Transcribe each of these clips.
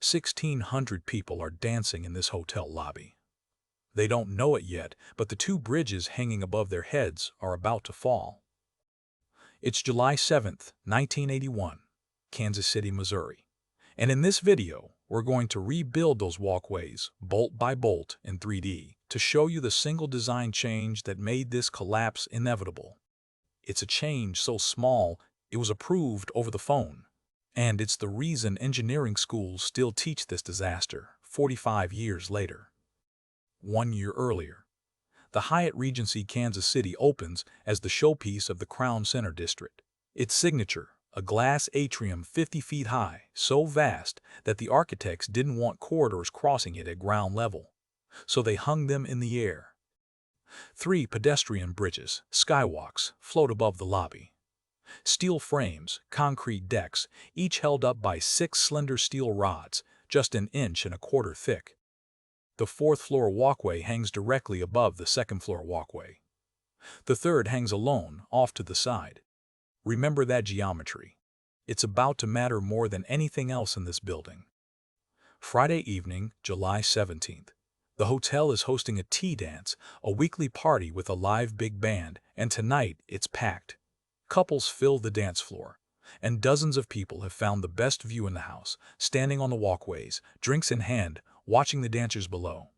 1,600 people are dancing in this hotel lobby. They don't know it yet, but the two bridges hanging above their heads are about to fall. It's July 7th, 1981, Kansas City, Missouri. And in this video, we're going to rebuild those walkways, bolt by bolt, in 3D, to show you the single design change that made this collapse inevitable. It's a change so small, it was approved over the phone. And it's the reason engineering schools still teach this disaster 45 years later. 1 year earlier, the Hyatt Regency Kansas City opens as the showpiece of the Crown Center District. Its signature, a glass atrium 50 feet high, so vast that the architects didn't want corridors crossing it at ground level, so they hung them in the air. 3 pedestrian bridges, skywalks, float above the lobby. Steel frames, concrete decks, each held up by 6 slender steel rods, just 1.25 inches thick. The 4th floor walkway hangs directly above the 2nd floor walkway. The 3rd hangs alone, off to the side. Remember that geometry. It's about to matter more than anything else in this building. Friday evening, July 17th. The hotel is hosting a tea dance, a weekly party with a live big band, and tonight it's packed. Couples fill the dance floor, and dozens of people have found the best view in the house, standing on the walkways, drinks in hand, watching the dancers below.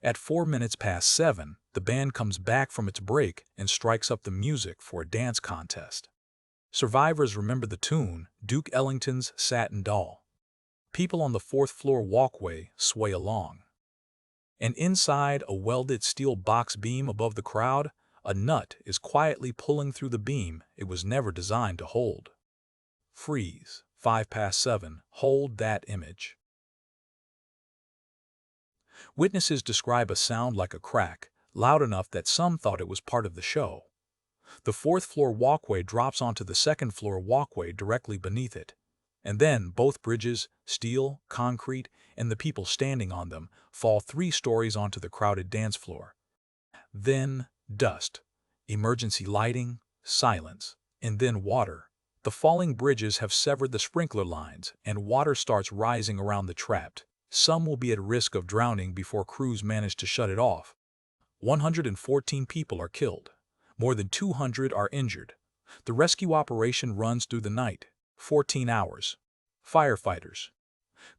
At 7:04, the band comes back from its break and strikes up the music for a dance contest. Survivors remember the tune, Duke Ellington's Satin Doll. People on the 4th floor walkway sway along. And inside a welded steel box beam above the crowd, a nut is quietly pulling through the beam it was never designed to hold. Freeze, 7:05, hold that image. Witnesses describe a sound like a crack, loud enough that some thought it was part of the show. The 4th floor walkway drops onto the 2nd floor walkway directly beneath it. And then both bridges, steel, concrete, and the people standing on them fall 3 stories onto the crowded dance floor. Then dust, emergency lighting, silence, and then water. The falling bridges have severed the sprinkler lines, and water starts rising around the trapped. Some will be at risk of drowning before crews manage to shut it off. 114 people are killed. More than 200 are injured. The rescue operation runs through the night, 14 hours. Firefighters.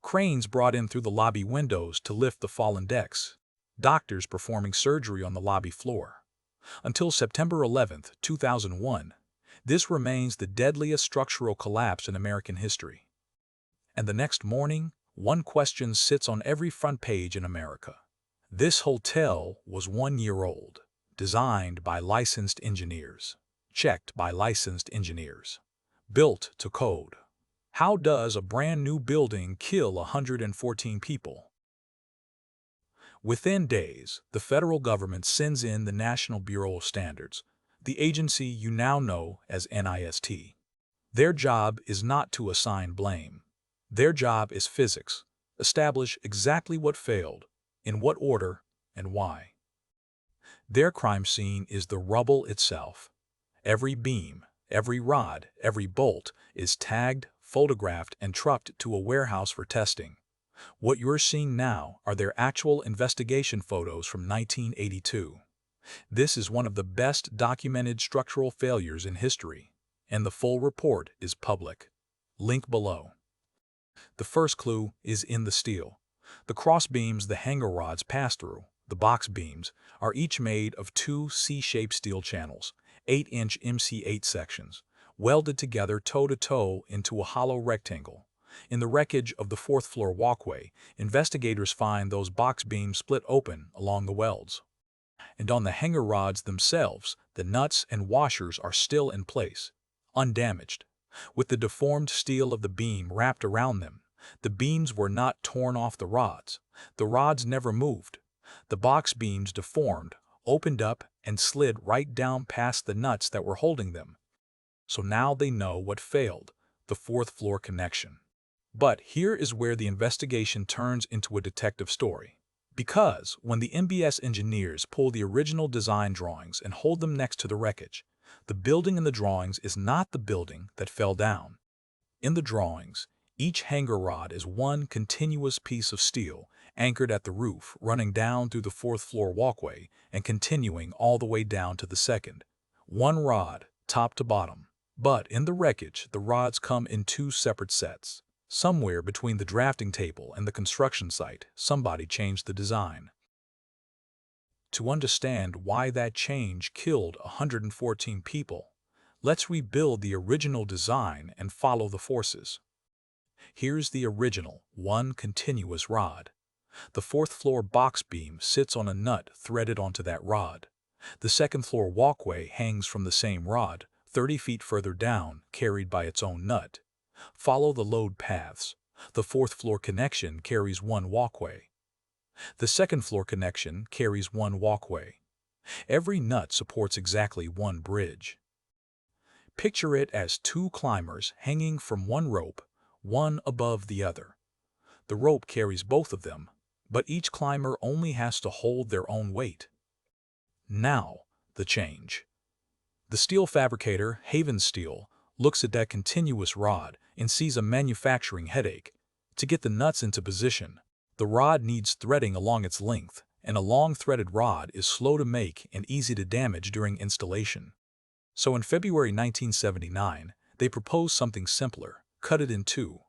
Cranes brought in through the lobby windows to lift the fallen decks. Doctors performing surgery on the lobby floor. Until September 11, 2001, this remains the deadliest structural collapse in American history. And the next morning, one question sits on every front page in America. This hotel was 1 year old, designed by licensed engineers, checked by licensed engineers, built to code. How does a brand new building kill 114 people? Within days, the federal government sends in the National Bureau of Standards, the agency you now know as NIST. Their job is not to assign blame. Their job is physics. Establish exactly what failed, in what order, and why. Their crime scene is the rubble itself. Every beam, every rod, every bolt is tagged, photographed, and trucked to a warehouse for testing. What you're seeing now are their actual investigation photos from 1982. This is one of the best documented structural failures in history, and the full report is public. Link below. The first clue is in the steel. The cross beams the hanger rods pass through, the box beams, are each made of 2 C-shaped steel channels, 8-inch MC8 sections, welded together toe-to-toe into a hollow rectangle. In the wreckage of the 4th floor walkway, investigators find those box beams split open along the welds. And on the hanger rods themselves, the nuts and washers are still in place, undamaged. With the deformed steel of the beam wrapped around them, the beams were not torn off the rods. The rods never moved. The box beams deformed, opened up, and slid right down past the nuts that were holding them. So now they know what failed, the 4th floor connection. But here is where the investigation turns into a detective story. Because when the NBS engineers pull the original design drawings and hold them next to the wreckage, the building in the drawings is not the building that fell down. In the drawings, Each hanger rod is one continuous piece of steel anchored at the roof, running down through the fourth-floor walkway and continuing all the way down to the second. One rod, top to bottom. But in the wreckage, the rods come in two separate sets. Somewhere between the drafting table and the construction site, somebody changed the design. To understand why that change killed 114 people, let's rebuild the original design and follow the forces. Here's the original, one continuous rod. The fourth-floor box beam sits on a nut threaded onto that rod. The second-floor walkway hangs from the same rod, 30 feet further down, carried by its own nut. Follow the load paths. The fourth-floor connection carries one walkway. The second-floor connection carries one walkway. Every nut supports exactly one bridge. Picture it as two climbers hanging from one rope, one above the other. The rope carries both of them, but each climber only has to hold their own weight. Now, the change. The steel fabricator, Haven Steel, looks at that continuous rod and sees a manufacturing headache. To get the nuts into position, the rod needs threading along its length, and a long threaded rod is slow to make and easy to damage during installation. So in February 1979, they proposed something simpler: cut it in two.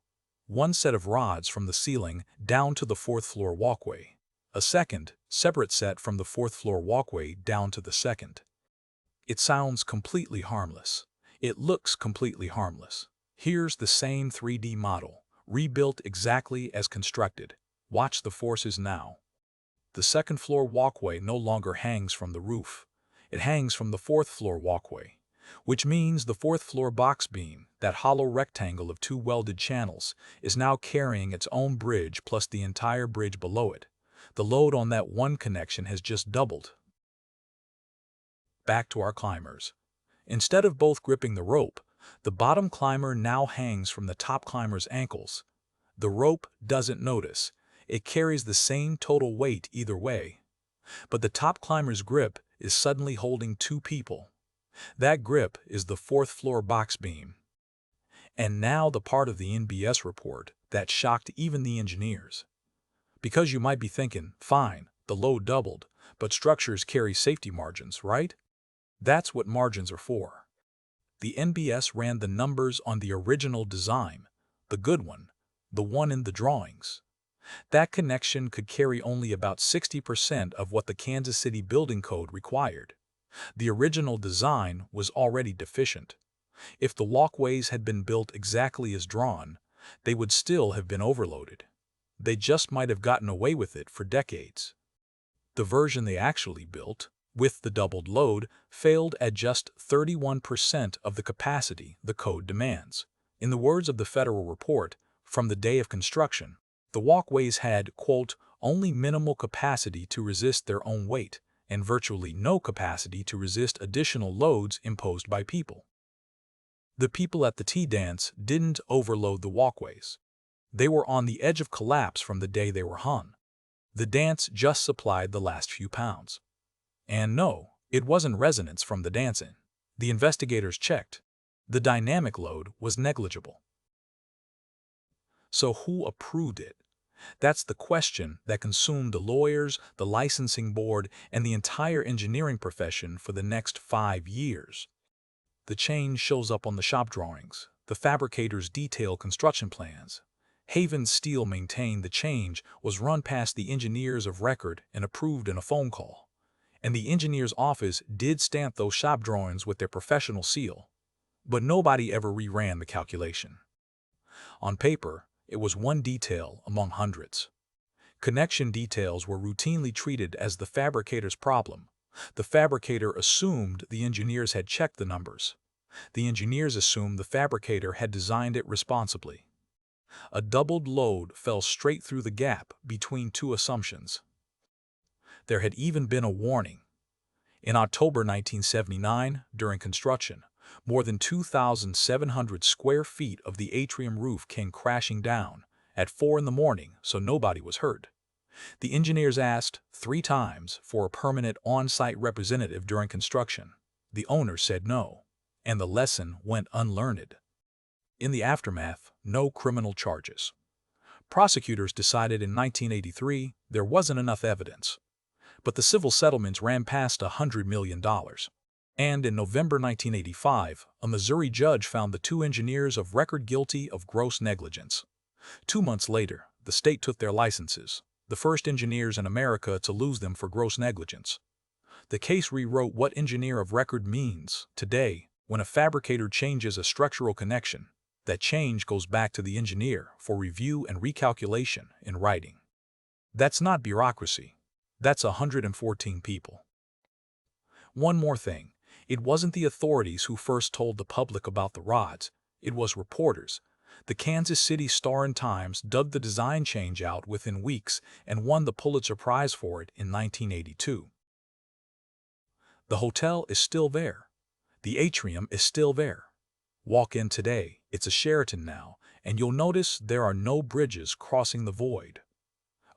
One set of rods from the ceiling down to the fourth-floor walkway. A second, separate set from the fourth-floor walkway down to the second. It sounds completely harmless. It looks completely harmless. Here's the same 3D model, rebuilt exactly as constructed. Watch the forces now. The second-floor walkway no longer hangs from the roof. It hangs from the fourth-floor walkway, which means the fourth-floor box beam, that hollow rectangle of two welded channels, is now carrying its own bridge plus the entire bridge below it. The load on that one connection has just doubled. Back to our climbers. Instead of both gripping the rope, the bottom climber now hangs from the top climber's ankles. The rope doesn't notice. It carries the same total weight either way. But the top climber's grip is suddenly holding two people. That grip is the fourth-floor box beam. And now the part of the NBS report that shocked even the engineers. Because you might be thinking, fine, the load doubled, but structures carry safety margins, right? That's what margins are for. The NBS ran the numbers on the original design, the good one, the one in the drawings. That connection could carry only about 60% of what the Kansas City Building Code required. The original design was already deficient. If the walkways had been built exactly as drawn, they would still have been overloaded. They just might have gotten away with it for decades. The version they actually built, with the doubled load, failed at just 31% of the capacity the code demands. In the words of the federal report, from the day of construction, the walkways had, quote, only minimal capacity to resist their own weight, and virtually no capacity to resist additional loads imposed by people. The people at the tea dance didn't overload the walkways. They were on the edge of collapse from the day they were hung. The dance just supplied the last few pounds. And no, it wasn't resonance from the dancing. The investigators checked. The dynamic load was negligible. So who approved it? That's the question that consumed the lawyers, the licensing board, and the entire engineering profession for the next 5 years. The change shows up on the shop drawings. The fabricators detail construction plans. Haven Steel maintained the change was run past the engineers of record and approved in a phone call. And the engineer's office did stamp those shop drawings with their professional seal. But nobody ever reran the calculation. On paper, it was one detail among hundreds. Connection details were routinely treated as the fabricator's problem. The fabricator assumed the engineers had checked the numbers. The engineers assumed the fabricator had designed it responsibly. A doubled load fell straight through the gap between two assumptions. There had even been a warning. In October 1979, during construction, more than 2,700 square feet of the atrium roof came crashing down at 4 in the morning, so nobody was hurt. The engineers asked 3 times for a permanent on-site representative during construction. The owner said no, and the lesson went unlearned. In the aftermath, no criminal charges. Prosecutors decided in 1983 there wasn't enough evidence, but the civil settlements ran past $100 million. And in November 1985, a Missouri judge found the two engineers of record guilty of gross negligence. 2 months later, the state took their licenses, the first engineers in America to lose them for gross negligence. The case rewrote what engineer of record means. Today, when a fabricator changes a structural connection, that change goes back to the engineer for review and recalculation in writing. That's not bureaucracy. That's 114 people. One more thing. It wasn't the authorities who first told the public about the rods. It was reporters. The Kansas City Star and Times dug the design change out within weeks and won the Pulitzer Prize for it in 1982. The hotel is still there. The atrium is still there. Walk in today, it's a Sheraton now, and you'll notice there are no bridges crossing the void.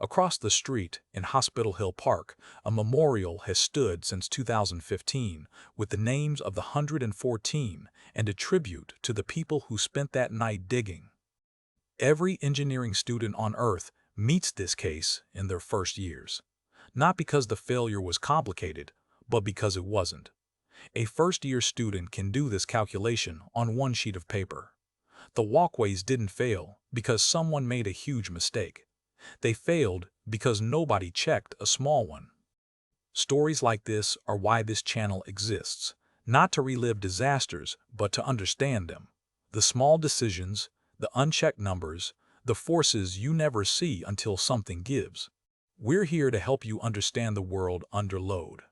Across the street, in Hospital Hill Park, a memorial has stood since 2015 with the names of the 114 and a tribute to the people who spent that night digging. Every engineering student on Earth meets this case in their first years, not because the failure was complicated, but because it wasn't. A first-year student can do this calculation on one sheet of paper. The walkways didn't fail because someone made a huge mistake. They failed because nobody checked a small one. Stories like this are why this channel exists, not to relive disasters, but to understand them. The small decisions, the unchecked numbers, the forces you never see until something gives. We're here to help you understand the world under load.